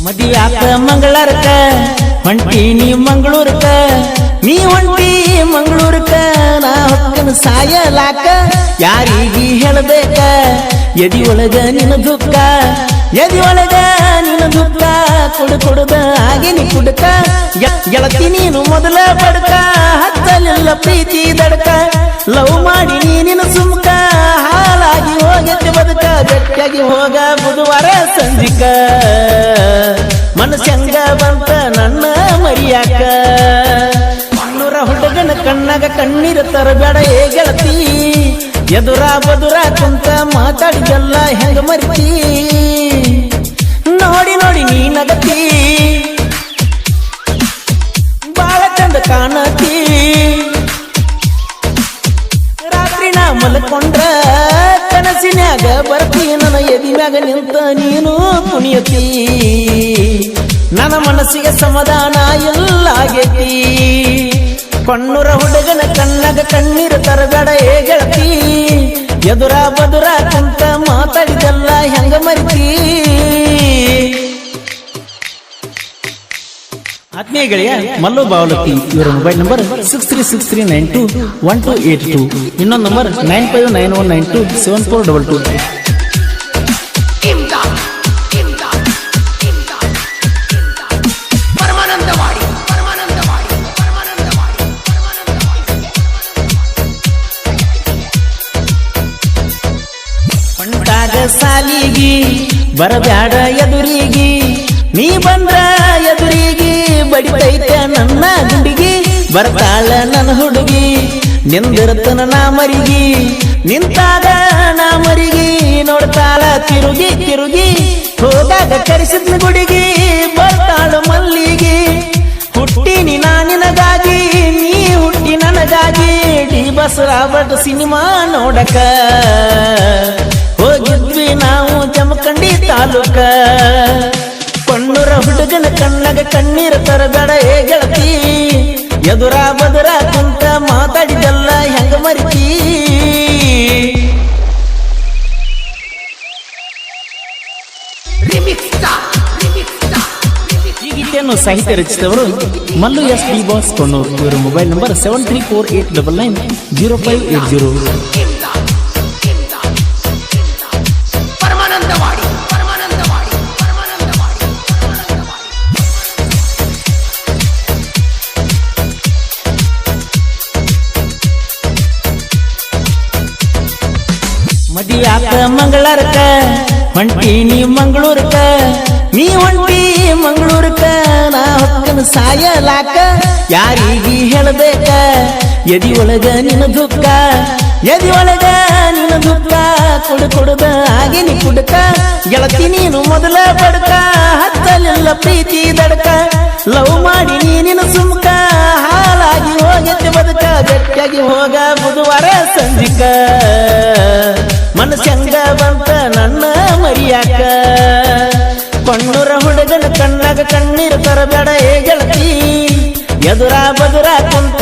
ಮದಿಯಾತ ಮಂಗಳಾರಕ ಹೊಂಟಿ ನೀ ಮಂಗಳೂರಕ ನೀ ಹೊಂಟಿ ಮಂಗಳೂರಕ ನಾ ಹೊಕ್ಕನ ಸಾಯಲಾಕ ಯಾರಿಗಿ ಹೇಳಬೇಕ ಎದಿ ಒಳಗ ನಿನ್ನ ದುಃಖ ಎದಿ ಒಳಗ ನಿನ್ನ ದುಃಖ ಕುಡುದ ಆಗಿನಿ ಕುಡಕ ಗೆಳತಿ ನೀನು ಮೊದಲ ಬಡಕ ಹತ್ತಲಿಲ್ಲ ಪ್ರೀತಿ ದಡಕ ಲವ್ ಮಾಡಿ ನೀನಿನ ಸುಮ್ಕ ಹಾಲಾಗಿ ಹೋಗತ್ತೆ ಬದುಕ ಗಟ್ಟಿಯಾಗಿ ಹೋಗ ಬುಧವಾರ ಸಂಜಿಕ ಮನಸ್ಸಂಗ ಬಂತ ನನ್ನ ಮರಿಯಾಕ ಮಣ್ಣೂರ ಹುಡುಗನ ಕಣ್ಣಾಗ ಕಣ್ಣೀರ ತರಬೇಡ ಏ ಗೆಳತಿ ಎದುರ ಬದುರ ಕುಂತ ಮಾತಾಡಿದಲ್ಲ ಹೆಂಗ ಮರಿತಿ ನೋಡಿ ನೋಡಿ ನೀ ನಗತಿ ಬಾಳ ಚಂದ ಕಾಣತಿ ರಾತ್ರಿ ನಾ ಮಲ್ಕೊಂಡ್ರ ಕನಸಿನ್ಯಾಗ ಬರ್ತಿ ನನ್ನ ಎದಿಮ್ಯಾಗ ನಿಂತ ನೀನು ಕುಣಿಯತಿ ನನ್ನ ಮನಸ್ಸಿಗೆ ಸಮಾಧಾನ ಎಲ್ಲಾಗೈತಿ ಕಣ್ಣೂರ ಹುಡುಗನ ಕಣ್ಣಾಗ ಕಣ್ಣೀರ ತರಬೇಡ ಏ ಗೆಳತಿ ಎದುರ ಬದುರ ಕುಂತ ಮಾತಾಡಿದಲ್ಲ ಹೆಂಗ ಮರಿತಿ ಆತ್ಮೀಯ ಗೆಳೆಯ ಮಲ್ಲು ಬಾವಲತಿ ಇವರ ಮೊಬೈಲ್ ನಂಬರ್ 6363921282 ಇನ್ನೊಂದು ನಂಬರ್ 9591927422 ಸಾಲಿಗಿ ಬರಬ್ಯಾಡ ಎದುರಿಗಿ ನೀ ಬಂದ್ರ ಎದುರಿಗಿ ಬಡಿತೈತ ನನ್ನ ಗುಂಡಿಗಿ ಬರ್ತಾಳ ನನ್ನ ಹುಡುಗಿ ನಿಂದಿರ್ತನ ನಾ ಮರಿಗಿ ನಿಂತಾಗ ನಾ ಮರಿಗಿ ನೋಡ್ತಾಳ ತಿರುಗಿ ತಿರುಗಿ ಹೋದಾಗ ಕರೆಸಿದ್ನ ಗುಡಿಗಿ ಬರ್ತಾಳ ಮಲ್ಲಿಗಿ ಹುಟ್ಟಿನಿ ನಾ ನಿನಗಾಗಿ ನೀ ಹುಟ್ಟಿ ನನಗಾಗಿ ಡಿ ಬಸರಾಬಟ್ ಸಿನಿಮಾ ನೋಡಕ ಹೋಗಿದ್ವಿ ನಾವು ಜಮಖಂಡಿ ತಾಲೂಕ ಕಣ್ಣೂರ ಹುಡುಗನ ಕಣ್ಣಾಗ ಕಣ್ಣೀರ ತರಬೇಡ ಏ ಗೆಳತಿ ಎದುರ ಬದುರ ಕುಂತ ಮಾತಾಡಿದಲ್ಲ ಹೆಂಗ ಮರಿತಿ ಈ ಗೀತೆಯನ್ನು ಸಾಹಿತ್ಯ ರಚಿಸಿದವರು Mallu S D boss Konnur ಇವರ ಮೊಬೈಲ್ ನಂಬರ್ 7348990580 ಮದಿಯಾತ ಮಂಗಳಾರಕ ಹೊಂಟಿ ನೀ ಮಂಗಳೂರಕ ನೀ ಹೊಂಟಿ ಮಂಗಳೂರಕ ನಾ ಹೊಕ್ಕನ ಸಾಯಲಾಕ ಯಾರಿಗಿ ಹೇಳಬೇಕ ಎದಿ ಒಳಗ ನಿನ್ನ ದುಃಖ ಎದಿ ಒಳಗ ನಿನ್ನ ದುಃಖ ಕುಡುದ ಆಗಿನಿ ಕುಡಕ ಗೆಳತಿ ನೀನು ಮೊದಲ ಬಡಕ ಹತ್ತಲಿಲ್ಲ ಪ್ರೀತಿ ದಡಕ ಲವ್ ಮಾಡಿ ನೀನಿನ ಸುಮ್ಕ ಹಾಲಾಗಿ ಹೋಗತ್ತೆ ಬದುಕ ಗಟ್ಟಿಯಾಗಿ ಹೋಗ ಬುಧವಾರ ಸಂಜಿಕ ಮನಸ್ಸಂಗ ಬಂತ ನನ್ನ ಮರಿಯಾಕ ಕಣ್ಣೂರ ಹುಡುಗನ ಕಣ್ಣಾಗ ಕಣ್ಣೀರ ತರಬೇಡ ಏ ಗೆಳತಿ ಎದುರ ಬದುರ ಕುಂತ